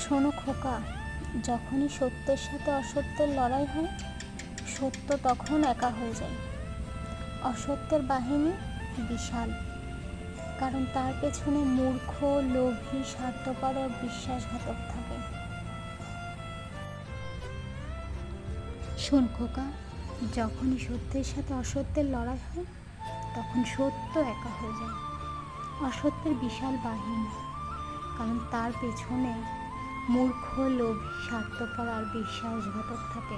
শোনো খোকা, যখনই সত্যের সাথে অসত্যের লড়াই হয়, সত্য তখন একা হয়ে যায়। অসত্যের বাহিনী বিশাল, কারণ তার পেছনে মূর্খ, লোভী, স্বার্থপর ও বিশ্বাসঘাতক থাকে। শোন খোকা, যখনই সত্যের সাথে অসত্যের লড়াই হয়, তখন সত্য একা হয়ে যায়। অসত্যের বিশাল বাহিনী, কারণ তার পেছনে মূর্খ, লোভী, স্বার্থপর আর বিশ্বাসঘাতক থাকে।